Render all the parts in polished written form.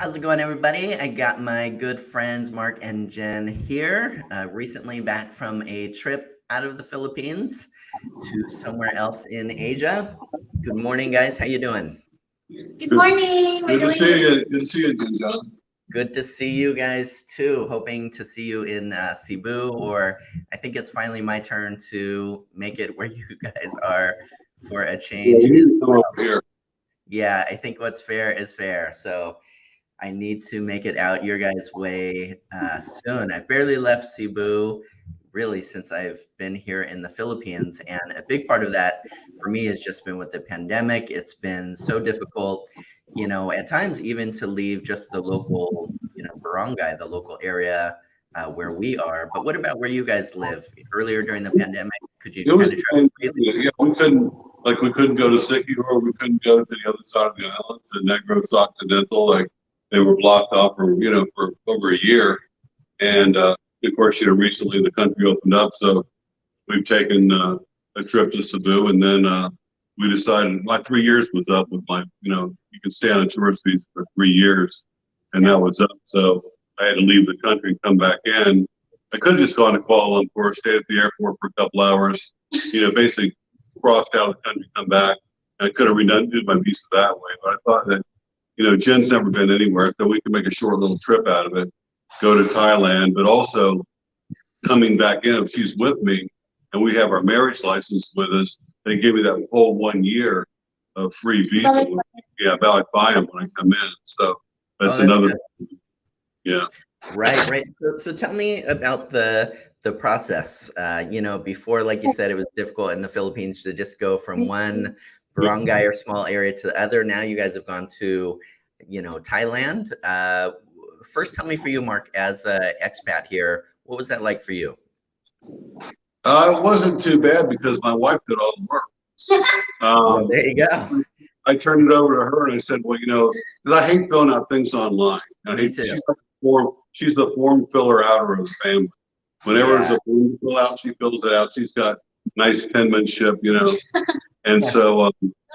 How's it going, everybody? I got my good friends Mark and Jen here, recently back from a trip out of the Philippines to somewhere else in Asia. Good morning, guys. How you doing? Good morning. Good to see you. Good to see you again, John. Good to see you guys too. Hoping to see you in Cebu, or I think it's finally my turn to make it where you guys are for a Yeah, change. you need to come over here. Yeah, I think what's fair is fair. So I need to make it out your guys' way soon. I've barely left Cebu really since I've been here in the Philippines. And a big part of that for me has just been with the pandemic. It's been so difficult, at times even to leave just the local, barangay, the local area where we are. But what about where you guys live? Earlier during the pandemic, could you It was kind of the travel same thing. freely? Yeah, we couldn't go to Sikihor, we couldn't go to the other side of the island, to Negros Occidental, like they were blocked off for over a year. And of course, recently the country opened up, so we've taken a trip to Cebu, and then we decided my 3 years was up with you can stay on a tourist visa for 3 years, and that was up. So I had to leave the country and come back in. I could have just gone to Kuala Lumpur, stayed at the airport for a couple hours, basically crossed out of the country, come back. And I could have redone my visa that way, but I thought that, Jen's never been anywhere, so we could make a short little trip out of it, go to Thailand, but also coming back in, if she's with me and we have our marriage license with us, they give me that whole 1 year of free visa. Yeah, valid buy-in when I come in. So that's another, Good. yeah. Right. So tell me about the process. Before, like you said, it was difficult in the Philippines to just go from one barangay or small area to the other. Now you guys have gone to, Thailand. First, tell me for you, Mark, as an expat here, what was that like for you? It wasn't too bad because my wife did all the work. Well, there you go. I turned it over to her and I said, well, because I hate filling out things online. Me too. She's the form filler outer of the family. Whenever there's a form to fill out, she fills it out. She's got nice penmanship, And so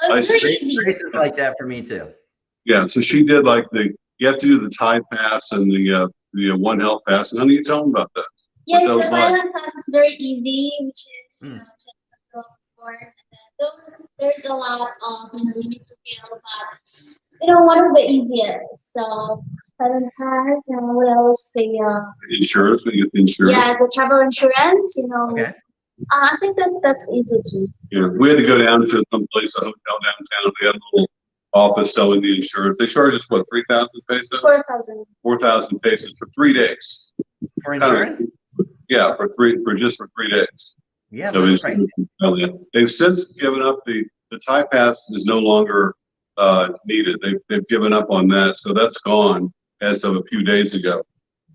Grace is like that for me too. yeah, so she did you have to do the Thai pass and the One Health pass. And how do you tell them about that? Yes, the Thailand pass is very easy, which is just go for. There's a lot of you need to fill, but one of the easiest. So Thailand pass, and what else? Insurance, we get the insurance. Yeah, the travel insurance. Okay. I think that's easy too. Yeah, we had to go down to some place, a hotel downtown. They had a little office selling the insurance. They charged us what, 3,000 pesos? 4,000. 4,000 pesos for 3 days. For insurance? Yeah, for 3 days. Yeah, So that's pricey. they've since given up the Thai pass is no longer needed. They've given up on that, so that's gone as of a few days ago.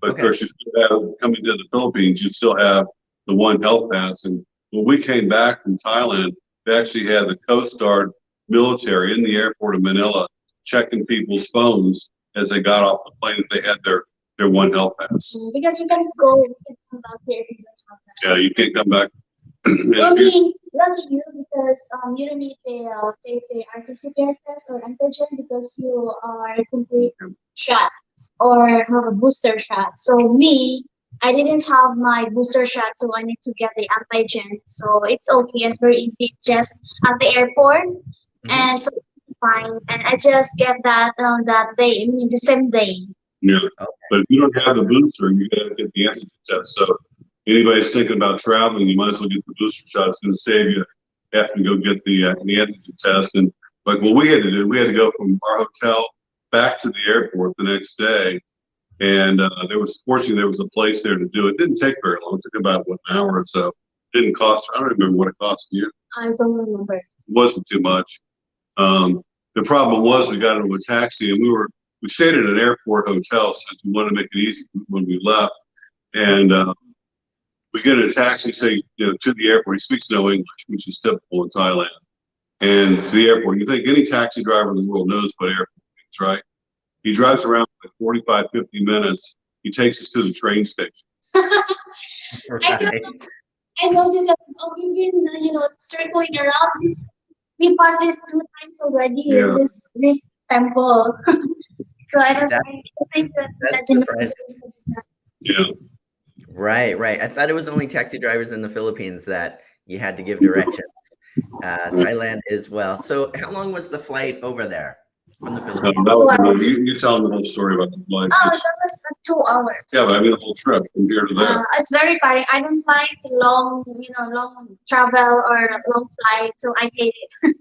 But of course, you still have, coming to the Philippines, you still have the One Health pass. And when we came back from Thailand, they actually had the Coast Guard military in the airport of Manila checking people's phones as they got off the plane that they had their One Health pass. Because we can go, we can come back here if you don't have that. Yeah, you can't come back. Lucky you, because you don't need a RT-PCR test or antigen because you are a complete shot or have a booster shot. So me, I didn't have my booster shot, so I need to get the antigen. So it's okay, it's very easy. It's just at the airport, and so it's fine. And I just get that on that day, the same day. Yeah, but if you don't have the booster, you gotta get the antigen test. So anybody's thinking about traveling, you might as well get the booster shot. It's going to save you having to go get the antigen test. And like what we had to do, we had to go from our hotel back to the airport the next day. And fortunately there was a place there to do it. It didn't take very long. It took about an hour or so. It didn't cost. I don't remember what it cost you. I don't remember. It wasn't too much. The problem was we got into a taxi and we stayed at an airport hotel since we wanted to make it easy when we left. And we get in a taxi, say, to the airport. He speaks no English, which is typical in Thailand. And to the airport, you think any taxi driver in the world knows what airport means, right? He drives around for 45, 50 minutes. He takes us to the train station. Right. I know this. We've been, circling around this. We passed this 2 times already. Yeah. This temple. So I don't That think that that's legend. surprising. Yeah. Right, right. I thought it was only taxi drivers in the Philippines that you had to give directions. Thailand as well. So how long was the flight over there from the No, Philippines? that was, you tell them the whole story about the flight. Oh, that was 2 hours. Yeah, but I mean the whole trip from here to there. It's very tiring. I don't like long, long travel or long flight, so I hate it. And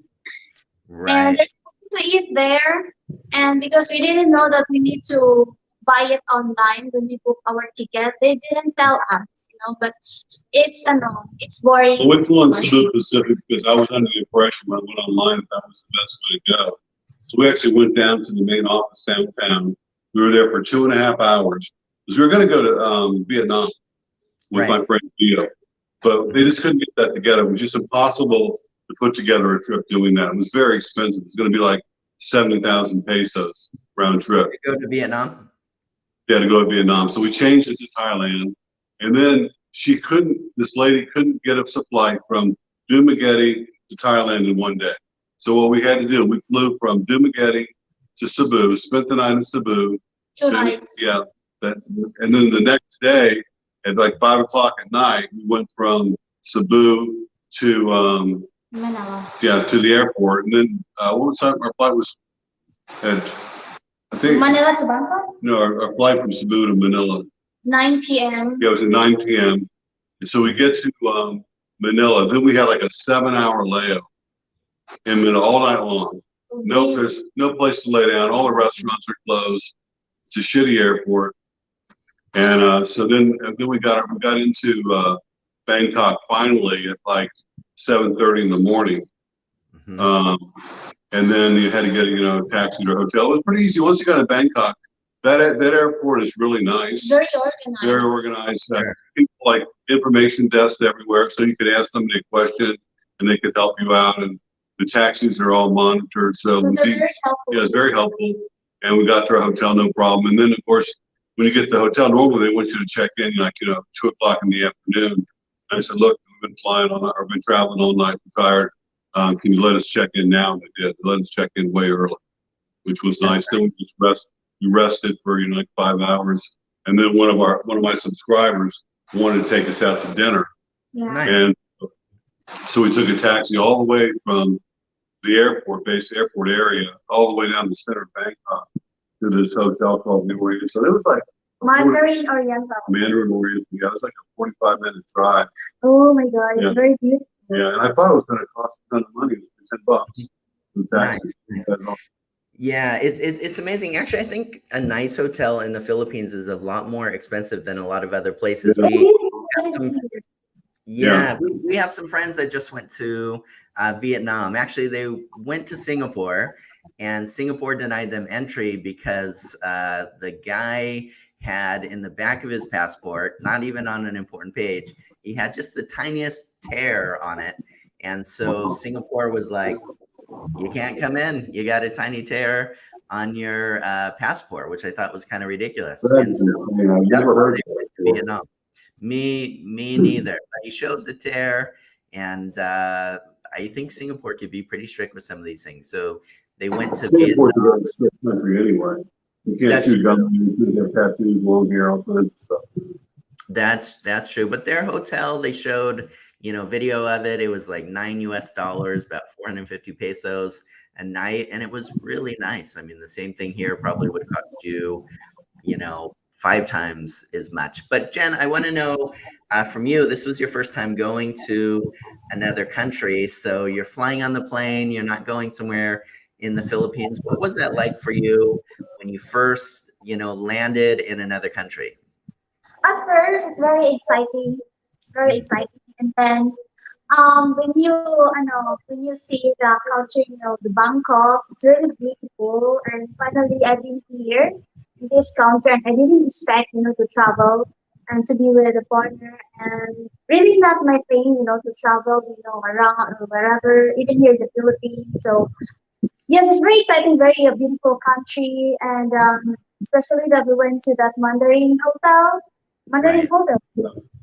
Right. there's something to eat there, and because we didn't know that we need to buy it online when we book our ticket, they didn't tell us. But it's boring. Well, we flew on Cebu Pacific because I was under the impression when I went online that was the best way to go. So we actually went down to the main office downtown. We were there for 2.5 hours because we were going to go to Vietnam with my friend Vio, but they just couldn't get that together. It was just impossible to put together a trip doing that. It was very expensive. It was going to be like 70,000 pesos round trip. You go to Vietnam? Yeah, to go to Vietnam. So we changed it to Thailand, and then this lady couldn't get us a flight from Dumaguete to Thailand in one day. So what we had to do, we flew from Dumaguete to Cebu, spent the night in Cebu. 2 nights. Yeah. And then the next day at like 5 o'clock at night, we went from Cebu to Manila. to the airport. And then what was our flight was at, I think Manila to Bangkok. no, our flight from Cebu to Manila. 9 p.m. Yeah, it was at 9 p.m. And so we get to Manila. Then we had like a 7-hour layover in Manila all night long. No, there's no place to lay down. All the restaurants are closed. It's a shitty airport. And so then we got into Bangkok finally at like 7:30 in the morning. Mhm. And then you had to get a taxi to a hotel. It was pretty easy once you got to Bangkok. That airport is really nice. Very organized. Very organized. Sure. People like information desks everywhere, so you could ask somebody a question and they could help you out. And the taxis are all monitored, so So they're very helpful. yeah, it's very helpful. And we got to our hotel, no problem. And then of course, when you get to the hotel, normally they want you to check in like 2 o'clock in the afternoon. And I said, look, we've been flying all night, or been traveling all night, we're tired. Can you let us check in now? And they did. They let us check in way early, which was nice. Then we just rested for like 5 hours. And then one of my subscribers wanted to take us out to dinner. Yeah. Nice. And so we took a taxi all the way from the airport area, all the way down the center of Bangkok to this hotel called New Orleans. So it was like Mandarin Oriental. Mandarin Oriental. Yeah, it was like a 45-minute drive. Oh my God, it's Yeah. very beautiful. Yeah, and I thought it was going to cost a ton of money. It was $10. The taxi. Nice. Yeah, it's amazing. Actually, I think a nice hotel in the Philippines is a lot more expensive than a lot of other places. We have some friends that just went to Vietnam. Actually, they went to Singapore, and Singapore denied them entry because the guy had in the back of his passport, not even on an important page, he had just the tiniest tear on it. And so Singapore was like, you can't come in. You got a tiny tear on your passport, which I thought was kind of ridiculous. And so never heard they went to Vietnam. Me neither. But he showed the tear, and I think Singapore could be pretty strict with some of these things. So they went to Singapore Vietnam. is a strict country anyway. You can't shoot guns. You can have tattoos, long hair, all kinds of stuff. That's true. But their hotel, they showed video of it. It was like $9 US, about 450 pesos a night, and it was really nice. I mean, the same thing here probably would cost you, 5 times as much. But Jen, I want to know from you, this was your first time going to another country. So you're flying on the plane, you're not going somewhere in the Philippines. What was that like for you when you first, landed in another country? At first, it's very exciting. It's very exciting, and then when you see the culture, the Bangkok, it's really beautiful. And finally, I've been here in this country, and I didn't expect, to travel and to be with a partner. And really not my thing, to travel, around or wherever, even here in the Philippines. So yes, it's very exciting, very a beautiful country, and especially that we went to that Mandarin Hotel. Right. Hotel.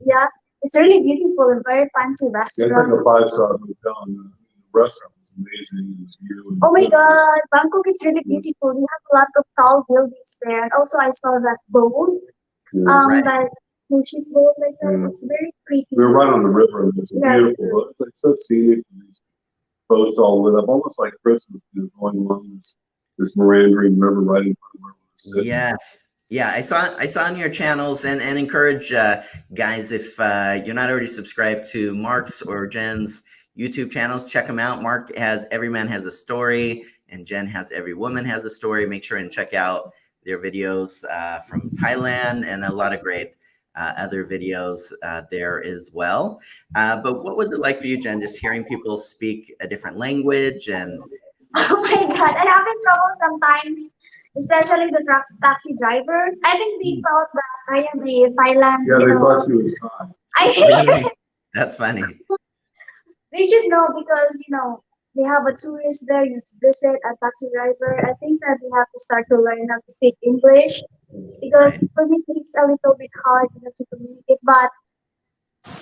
Yeah, it's really beautiful and very fancy Yeah, it's restaurant. like a 5-star hotel and the restaurant was amazing. The view and Oh my the- God, Bangkok is really beautiful. We have a lot of tall buildings there. And also, I saw that boat, Yeah. Right. that cruise ship boat like that. Yeah. It's very pretty. We were right on the river, and it's Yeah. beautiful. It's like so scenic. These boats all lit up, almost like Christmas, going along this meandering river right in front of where we're sitting. Yes. Yeah, I saw on your channels and encourage guys, if you're not already subscribed to Mark's or Jen's YouTube channels, check them out. Mark has Every Man Has a Story, and Jen has Every Woman Has a Story. Make sure and check out their videos from Thailand and a lot of great other videos there as well. But what was it like for you, Jen, just hearing people speak a different language and Oh my God, I have in trouble sometimes, especially the taxi driver. I think they thought that I am a Thailand, Yeah, you they know. thought she was hot. really? That's funny. They should know because, they have a tourist there, you to visit a taxi driver. I think that we have to start to learn how to speak English because Right. for me it's a little bit hard, to communicate. But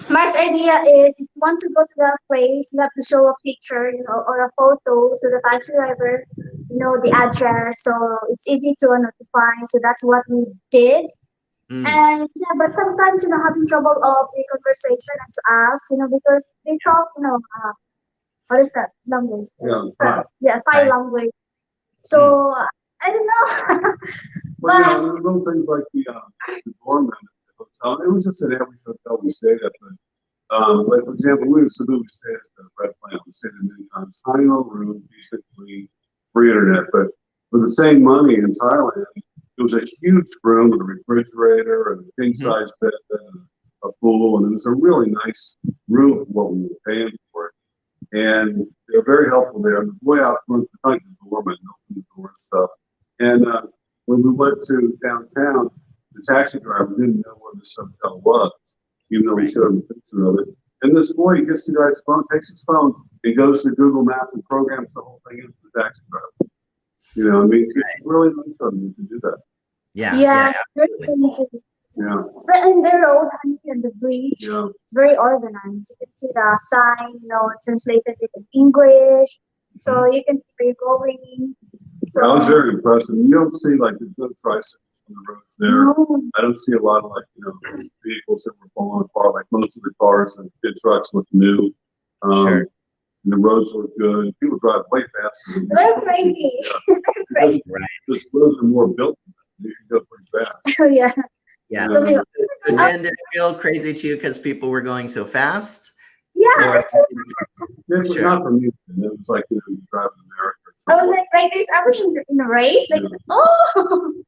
Mark's idea is if you want to go to that place, you have to show a picture, or a photo to the taxi driver, the address, so it's easy to find. So that's what we did. Mm, And yeah, but sometimes, having trouble of the conversation and to ask, because they talk, what is that language? Yeah, right. Yeah, Thai Thai. language. So I don't know. Well, you But know, little things like the doorman at the hotel. It was just at every hotel we stayed at. But like for example, we in Cebu, we stayed at the Red Plant. We stayed in many times. Tiny little room, basically free internet. But for the same money in Thailand, it was a huge room with a refrigerator and a king size bed and a pool, and it was a really nice room for what we were paying for it. And they were very helpful there. And the boy out front, the doorman, opened the door and stuff. And when we went to downtown, the taxi driver didn't know where this hotel was, even though we showed him a picture of it. And this boy gets the guy's phone, takes his phone, and goes to Google Maps and programs the whole thing into the taxi driver. I mean, it's really nice of them to do that. Yeah. yeah, Yeah. very Absolutely. easy. Yeah, Especially in the road, honey, and the bridge. yeah. It's very organized. You can see the sign, translated it in English. So you can see where you're going. Yeah, I was So very impressed. And you don't see like there's no tricycles on the roads there. no, I don't see a lot of like vehicles that were falling apart. Like most of the cars and big trucks look new. Sure. And the roads look good. People drive way faster. Than they're crazy. They're Because crazy. Right. the roads are more built. You can go pretty fast. Yeah. Yeah. So we- So Jen, did it feel crazy to you because people were going so fast? Yeah, Or actually, Yeah, but Sure. not for me. It was like you drive in America. Or I was something. like this. I was in a race. Like, oh,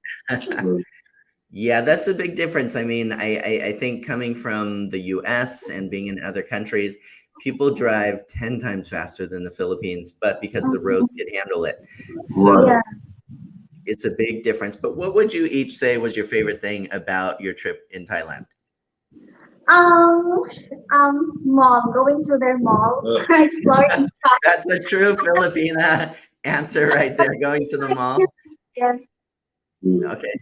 Yeah, that's a big difference. I mean, I think coming from the US and being in other countries, people drive 10 times faster than the Philippines, but because the roads can handle it. So Right. yeah. it's a big difference. But what would you each say was your favorite thing about your trip in Thailand? Um, mall. Going to their mall, exploring. That's a true Filipina answer right there, going to the mall. Yeah. Yeah. Okay.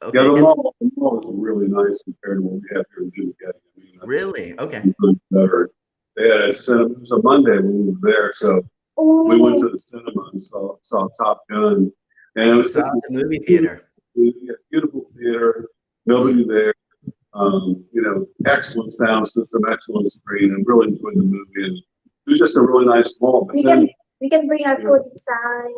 Yeah, Okay. the And mall is really nice compared to what we have here in Jim Getty. I mean, that's really? Okay. even better. They had a cinema. It was a Monday when we were there, so we went to the cinema and saw Top Gun. And it I was saw the movie theater. beautiful theater, nobody there. Excellent sound system, excellent screen, and really enjoyed the movie. And it was just a really nice mall. But We then, can bring our food inside.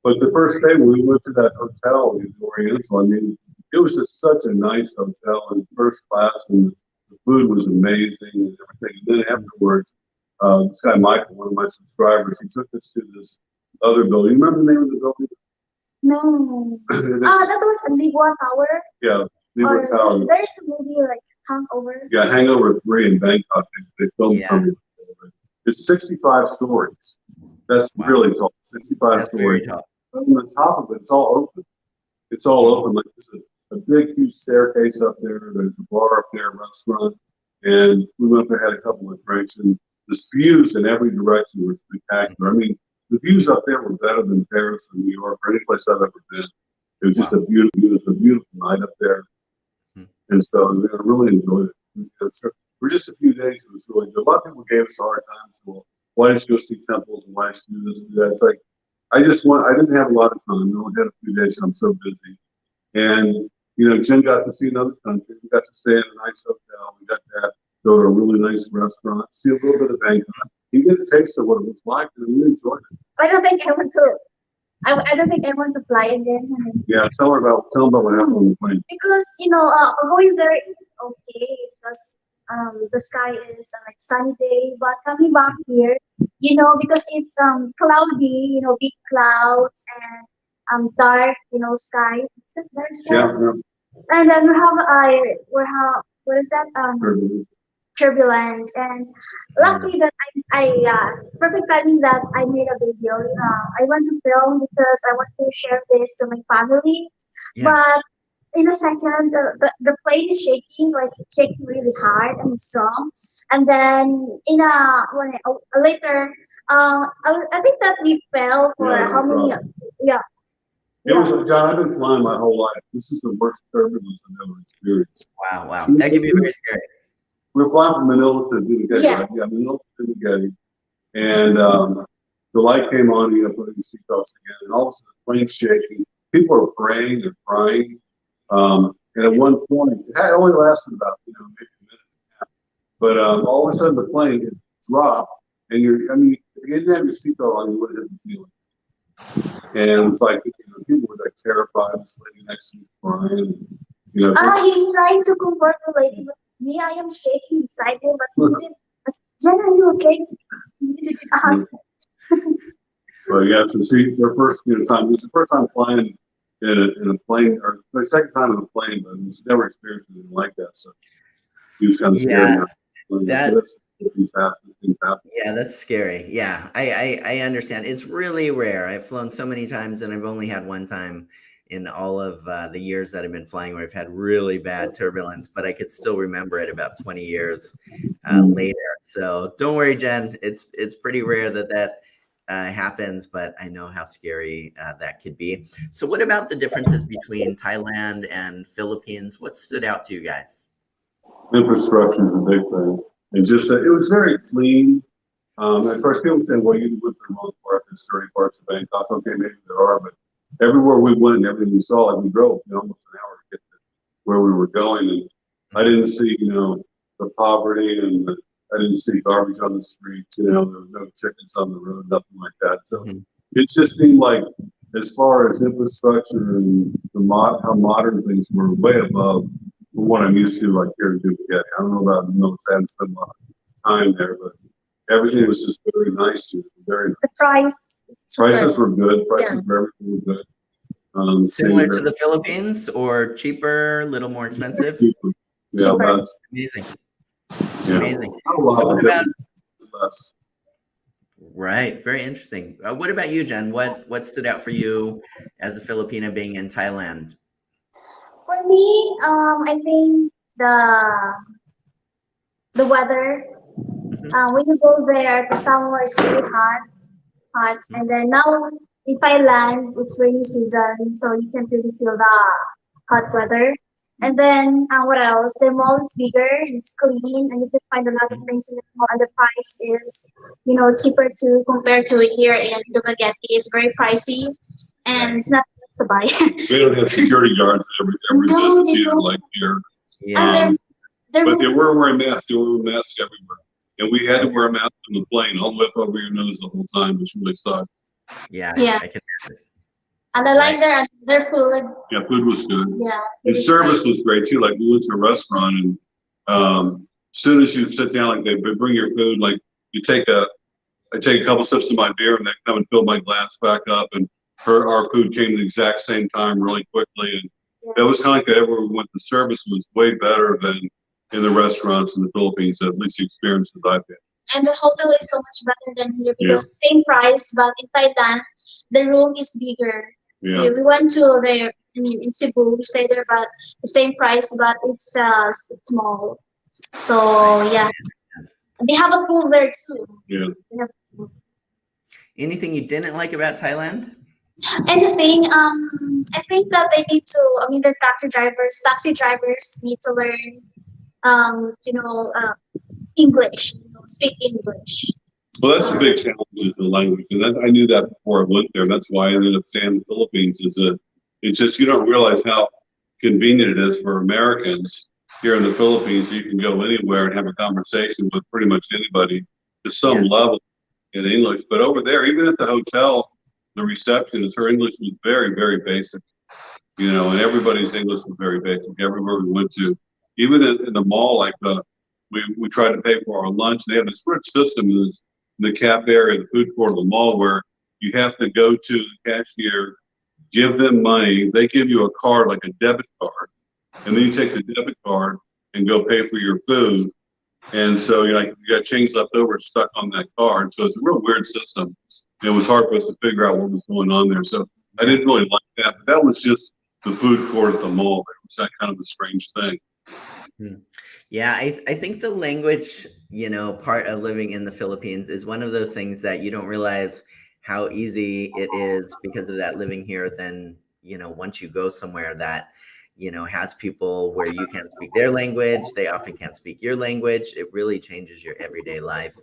but the first day when we went to that hotel in Oriental, I mean, it was just such a nice hotel and first class, and the food was amazing and everything. And then afterwards, this guy Michael, one of my subscribers, he took us to this other building. You remember the name of the building? No. That was a Ligua Tower. Yeah, Libra Tower. There's a movie like Hangover. Yeah, Hangover 3 in Bangkok. They filmed Yeah. something. It's 65 stories. That's Wow. really tall. 65 That's very stories. tall. On the top of it, it's all open. It's all open. Like there's a big, huge staircase up there. There's a bar up there, a restaurant. And we went there, had a couple of drinks, and the views in every direction were spectacular. I mean, the views up there were better than Paris or New York or any place I've ever been. It was just a beautiful night up there. Hmm. And so I really enjoyed it. For just a few days, it was really good. A lot of people gave us a hard time. So, why don't you go see temples and why don't you do this and do that? It's like I didn't have a lot of time. I only had a few days. And I'm so busy. And Jen got to see another country. We got to stay in a nice hotel. We got to go to a really nice restaurant, see a little bit of Bangkok. You get a taste of what it was like, and we enjoyed it. I don't think I want to. I don't think I want to fly again. Yeah, tell them about what happened on the plane. Because going there is okay because the sky is like sunny day, but coming back here, because it's cloudy, big clouds and dark, sky. There's Yeah, that, yeah. and then we have what is that Sure. turbulence, and Mm. lucky that perfect timing that I made a video. I want to film because I want to share this to my family, Yeah. but in a second the plane is shaking, like it's shaking really hard and strong, and then later I think that we fell for Yeah, how no many, problem. yeah, It yeah. was, John, I've been flying my whole life. This is the worst turbulence I've ever experienced. Wow. Wow. That could be very scary. We were flying from Manila to Dumaguete, Yeah. right? Yeah, Manila to Dumaguete. And the light came on, putting the seatbelts again, and all of a sudden the plane's shaking. People are praying and crying. And at one point, it only lasted about, maybe a minute and a half. But all of a sudden the plane it dropped, and if you didn't have your seatbelt on, you would have hit the ceiling. And it's like, people were like terrified. This lady next to me was crying. He's trying to comfort the lady, but me, I am shaking inside him, but he didn't. Jen, are you okay? He didn't ask. But yeah, so see, their first time. It was the first time flying in a plane, or my second time in a plane, but he's never experienced anything like that. So he was kind of scared. Yeah. Now. But That that's things happen. Things happen. Yeah, that's scary. Yeah, I understand. It's really rare. I've flown so many times, and I've only had one time in all of the years that I've been flying where I've had really bad turbulence, but I could still remember it about 20 years later. So don't worry, Jen. It's pretty rare that happens, but I know how scary that could be. So what about the differences between Thailand and Philippines? What stood out to you guys? Infrastructure is a big thing, and just it was very clean. At first, people saying, "Well, you went to the wrong part. There's 30 parts of Bangkok." Okay, maybe there are, but everywhere we went and everything we saw, like we drove, almost an hour to get to where we were going, and I didn't see, the poverty, and I didn't see garbage on the streets. There was no chickens on the road, nothing like that. So Mhm. it just seemed like, as far as infrastructure and how modern things were, way above what I'm used to, like here in Dumaguete. I don't know about Mills. I haven't spent a lot of time there, but everything Sure. was just very nice here. Very nice. The price is Prices cheaper. were good. Prices for everything were good. Same Similar to here. the Philippines, or cheaper, a little more expensive? Cheaper. Yeah, Cheaper. less. Amazing. Yeah. Amazing. Not a lot, So what but about, less. right, very interesting. What about you, Jen? What stood out for you as a Filipina being in Thailand? For me, I think the weather. Mhm, When you go there, the summer is really hot, mhm. and then now in Thailand it's rainy season, so you can really feel the hot weather. And then what else? The mall is bigger, it's clean, and you can find a lot of things in the mall, and the price is, cheaper too compared to here in Dumaguete. It's very pricey, and Right. it's not easy to buy. We don't have security guards at every No, business they either, don't. like here. And Yeah. they're But they were wearing masks. They were wearing masks everywhere, and we had to Okay. wear a mask on the plane, all the way up over your nose the whole time, which really sucked. Yeah, yeah, I can imagine. and I Right. like their food. Yeah, food was good. Yeah, And food is great. service was great too. Like we went to a restaurant, and as soon as you sit down, like they bring your food, like I take a couple sips of my beer, and they come and fill my glass back up, and our food came the exact same time, really quickly, and that was kind of like everywhere we went. The service was way better than in the restaurants in the Philippines. At least the experiences I've had. And the hotel is so much better than here Yeah, because same price, but in Thailand, the room is bigger. yeah. We went to there, I mean, in Cebu, we stayed there, but the same price, but it's small. Right. So yeah, they have a pool there too. Yeah. They have a pool. Anything you didn't like about Thailand? Anything, I think that they need to. I mean, the taxi drivers need to learn, English. Speak English. Well, that's a big challenge is the language, and I knew that before I went there. That's why I ended up staying in the Philippines. Is that it's just you don't realize how convenient it is for Americans here in the Philippines. You can go anywhere and have a conversation with pretty much anybody to some Yes. level in English. But over there, even at the hotel, the receptionist, her English was very, very basic. And everybody's English was very basic everywhere we went to. Even in the mall, like we tried to pay for our lunch. They have this rich system in the cafe area, the food court of the mall, where you have to go to the cashier, give them money. They give you a card, like a debit card, and then you take the debit card and go pay for your food. And so you got change left over stuck on that card. So it's a real weird system. It was hard for us to figure out what was going on there. So I didn't really like that. But that was just the food court at the mall. It was that kind of a strange thing. Yeah, I think the language, part of living in the Philippines is one of those things that you don't realize how easy it is because of that living here. Then, once you go somewhere that, has people where you can't speak their language, they often can't speak your language. It really changes your everyday life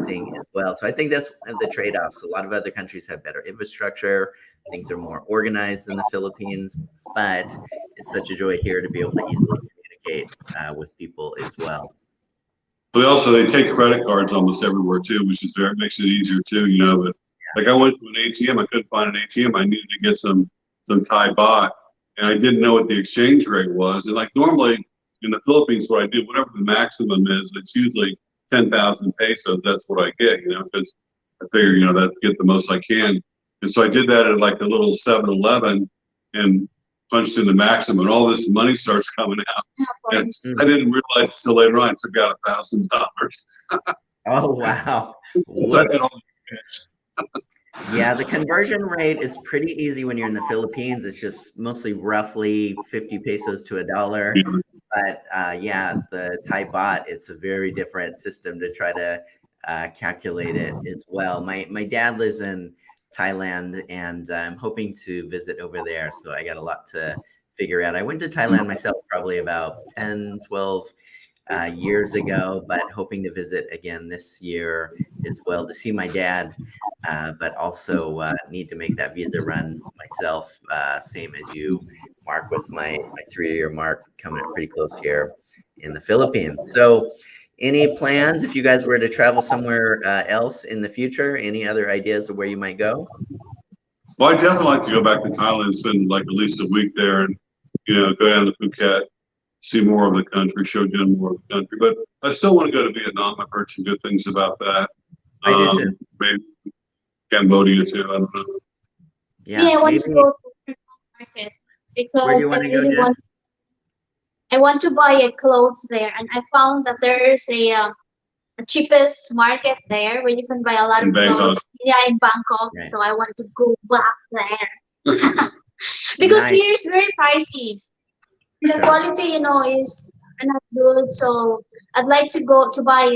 thing as well. So I think that's one of the trade-offs. A lot of other countries have better infrastructure. Things are more organized than the Philippines, but it's such a joy here to be able to easily communicate with people as well. But they take credit cards almost everywhere too, which is makes it easier too, But like I went to an ATM, I couldn't find an ATM. I needed to get some Thai baht, and I didn't know what the exchange rate was. And like normally in the Philippines, what I do, whatever the maximum is, it's usually 10,000 pesos. That's what I get, because I figure, that get the most I can. And so I did that at like a little 7-Eleven and punched in the maximum, and all this money starts coming out. And I didn't realize until later on I took out $1,000. Oh, wow. Yeah, the conversion rate is pretty easy when you're in the Philippines. It's just mostly roughly 50 pesos to $1. But the Thai baht, it's a very different system to try to calculate it as well. My dad lives in Thailand, and I'm hoping to visit over there. So I got a lot to figure out. I went to Thailand myself probably about 10, 12 years ago, but hoping to visit again this year as well to see my dad, but also need to make that visa run myself, same as you, Mark, with my 3-year mark coming up pretty close here in the Philippines. So any plans if you guys were to travel somewhere else in the future? Any other ideas of where you might go? Well, I definitely like to go back to Thailand and spend like at least a week there and, go down to Phuket, see more of the country, show Jen more of the country. But I still want to go to Vietnam. I've heard some good things about that. I do too. Maybe Cambodia too. I don't know. Yeah, I want to go to the market because Where do you want to go, Jen? I want to buy clothes there, and I found that there is a cheapest market there where you can buy a lot of clothes. Yeah, in Bangkok. Right. So I want to go back there because Nice. here is very pricey. The Sure. quality, is not good. So I'd like to go to buy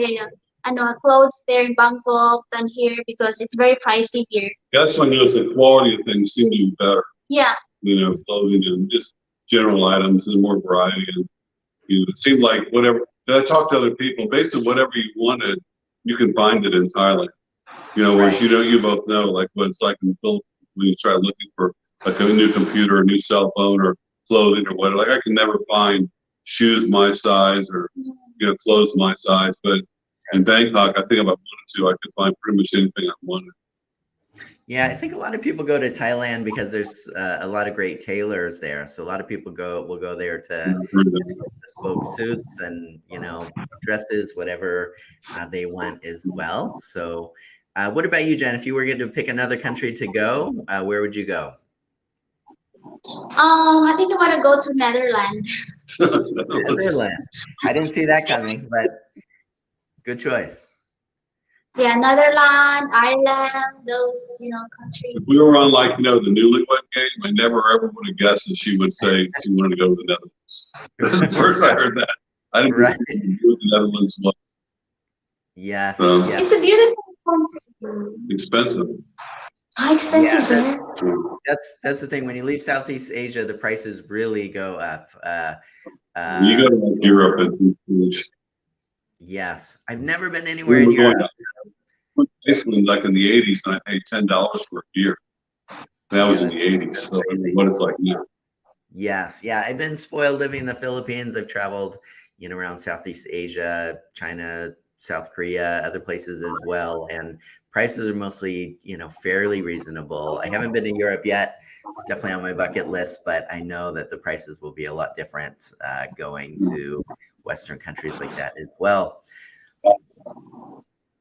clothes there in Bangkok than here because it's very pricey here. That's when the quality of things seem to be better. Yeah. Clothing and just general items and more variety. And it seemed like whatever. I talked to other people. Basically, whatever you wanted, you can find it in Thailand. Whereas you both know like what it's like in the Philippines when you try looking for like a new computer, a new cell phone, or clothing or whatever. Like I can never find shoes my size or clothes my size. But in Bangkok, I think if I wanted to, I could find pretty much anything I wanted. Yeah, I think a lot of people go to Thailand because there's a lot of great tailors there. So a lot of people will go there to bespoke suits and dresses, whatever they want as well. So what about you, Jen? If you were going to pick another country to go, where would you go? I think I want to go to Netherlands. Netherlands. I didn't see that coming, but good choice. Yeah, Netherlands, Ireland, those countries. If we were on like the Newlywed Game, I never ever would have guessed that she would say she wanted to go to the Netherlands. That's the first I heard that. I didn't know the Netherlands was. Yes. Yes. It's a beautiful country. Expensive. How expensive That's the thing. When you leave Southeast Asia, the prices really go up. You go to like Europe and yes, I've never been anywhere in Europe. Iceland like in the 80s, and I paid $10 for a beer. That was in Yeah, the 80s, so I don't crazy. know what it's like now. Yes, yeah, I've been spoiled living in the Philippines. I've traveled, around Southeast Asia, China, South Korea, other places as well, and prices are mostly, fairly reasonable. I haven't been to Europe yet. It's definitely on my bucket list, but I know that the prices will be a lot different going to Western countries like that as well.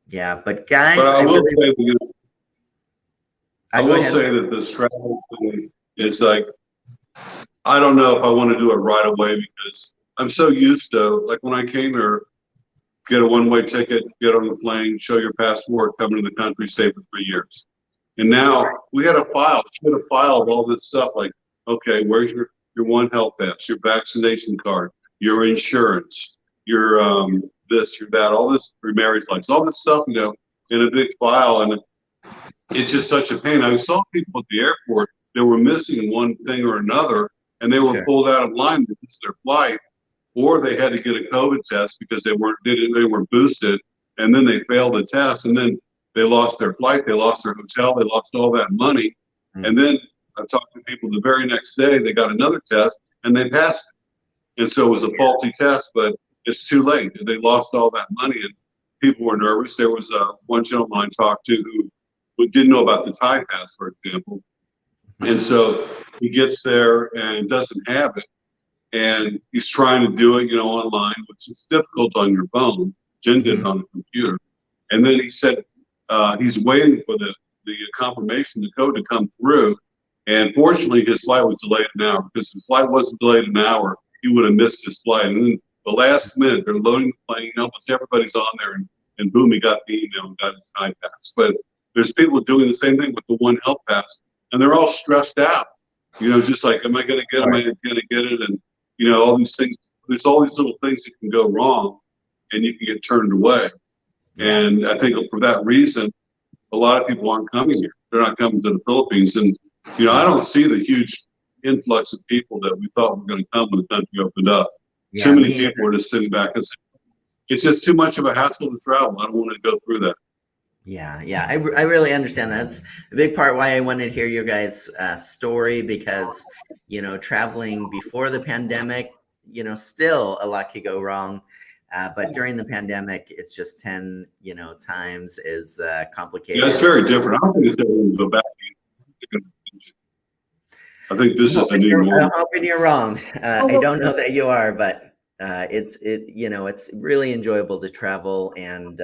Yeah, but guys, But I will say, I go will ahead. say that this travel thing is like, I don't know if I want to do it right away because I'm so used to, like when I came here, get a one-way ticket, get on the plane, show your passport, come into the country, stay for 3 years. And now we had a file, she had a file of all this stuff like, okay, where's your one health pass, your vaccination card, your insurance, your this, your that, all this, your marriage license, all this stuff, in a big file. And it's just such a pain. I saw people at the airport that were missing one thing or another, and they were Sure. pulled out of line to miss their flight, or they had to get a COVID test because they were boosted, and then they failed the test, and then they lost their flight, they lost their hotel, they lost all that money. And then I talked to people the very next day, they got another test and they passed it. And so it was a faulty test, but it's too late. They lost all that money, and people were nervous. There was one gentleman I talked to who didn't know about the Thai pass, for example. And so he gets there and doesn't have it. And he's trying to do it, online, which is difficult on your phone. Jen did it on the computer. And then he said he's waiting for the confirmation, the code to come through. And fortunately, his flight was delayed an hour, because if his flight wasn't delayed an hour, he would have missed his flight. And then the last minute, they're loading the plane, almost everybody's on there, and boom, he got the email and got his Thai pass. But there's people doing the same thing with the One Health Pass, and they're all stressed out. Just like, am I going to get it? Am I going to get it? And all these things. There's all these little things that can go wrong, and you can get turned away. Yeah. And I think for that reason, a lot of people aren't coming here. They're not coming to the Philippines. And I don't see the huge influx of people that we thought were going to come when the country opened up. Yeah, Too many people are just sitting back and saying, it's just too much of a hassle to travel. I don't want to go through that. Yeah, I really understand that. That's a big part why I wanted to hear your guys' story, because, traveling before the pandemic, still a lot could go wrong. But during the pandemic, it's just 10, times as complicated. Yeah, it's very different. I don't think it's ever going to go back. I think this is the new normal. I'm hoping you're wrong. I don't know that you are, but it's really enjoyable to travel, and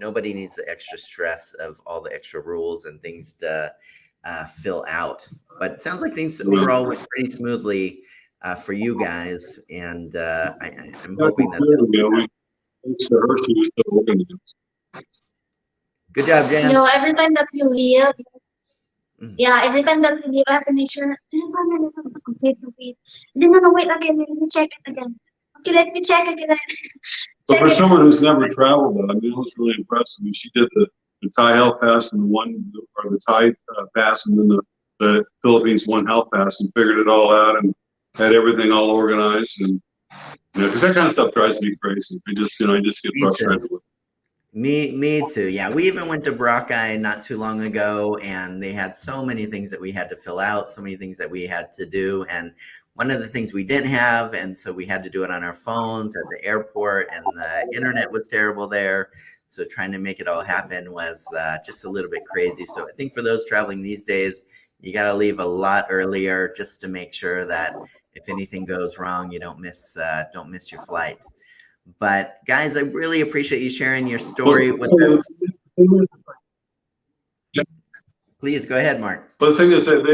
nobody needs the extra stress of all the extra rules and things to fill out. But it sounds like things overall went pretty smoothly for you guys, and I'm hoping that. Good job, Jan. Every time that we leave, every time that we leave, I have to make sure. Okay, wait. No, wait again. Let me check it again. Okay, let me check again. But for someone who's never traveled, it was really impressive. She did the Thai Health Pass and the Thai Pass, and then the Philippines One Health Pass, and figured it all out and had everything all organized. And because that kind of stuff drives me crazy. I just get frustrated with it. Me too. Yeah, we even went to Boracay not too long ago, and they had so many things that we had to fill out, so many things that we had to do, and one of the things we didn't have, and so we had to do it on our phones at the airport, and the internet was terrible there. So trying to make it all happen was just a little bit crazy. So I think for those traveling these days, you got to leave a lot earlier just to make sure that if anything goes wrong, you don't miss your flight. But guys, I really appreciate you sharing your story with us. Please go ahead, Mark. But the thing is that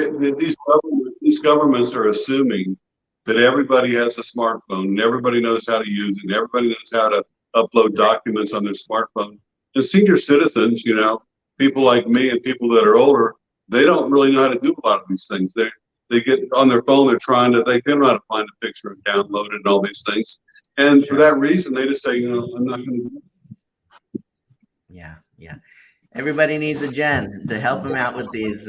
these governments are assuming that everybody has a smartphone, and everybody knows how to use it, and everybody knows how to upload documents on their smartphone. And senior citizens, people like me and people that are older, they don't really know how to do a lot of these things. They get on their phone, they don't know how to find a picture and download it and all these things. And for that reason, they just say, I'm not going to do it. Yeah. Everybody needs a Jen to help them out with these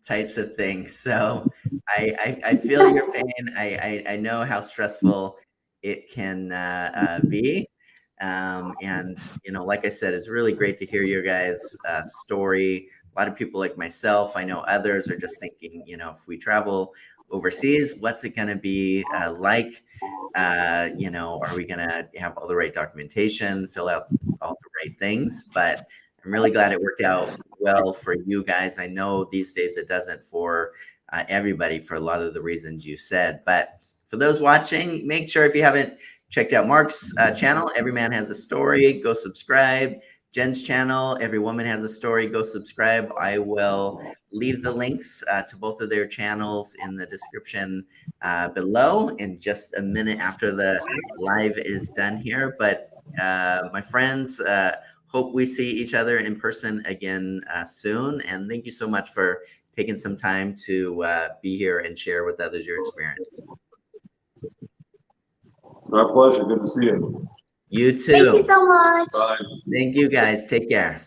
types of things. So I feel your pain. I know how stressful it can be. And, like I said, it's really great to hear your guys' story. A lot of people like myself, I know others are just thinking, if we travel overseas, what's it going to be like? Are we going to have all the right documentation, fill out all the right things? But I'm really glad it worked out well for you guys. I know these days it doesn't for everybody for a lot of the reasons you said. But for those watching, make sure if you haven't checked out Mark's channel, Every Man Has a Story, go subscribe. Jen's channel, Every Woman Has a Story, go subscribe. I will leave the links to both of their channels in the description below in just a minute after the live is done here. But my friends, hope we see each other in person again soon. And thank you so much for taking some time to be here and share with others your experience. Our pleasure. Good to see you. You too. Thank you so much. Bye. Thank you guys. Take care.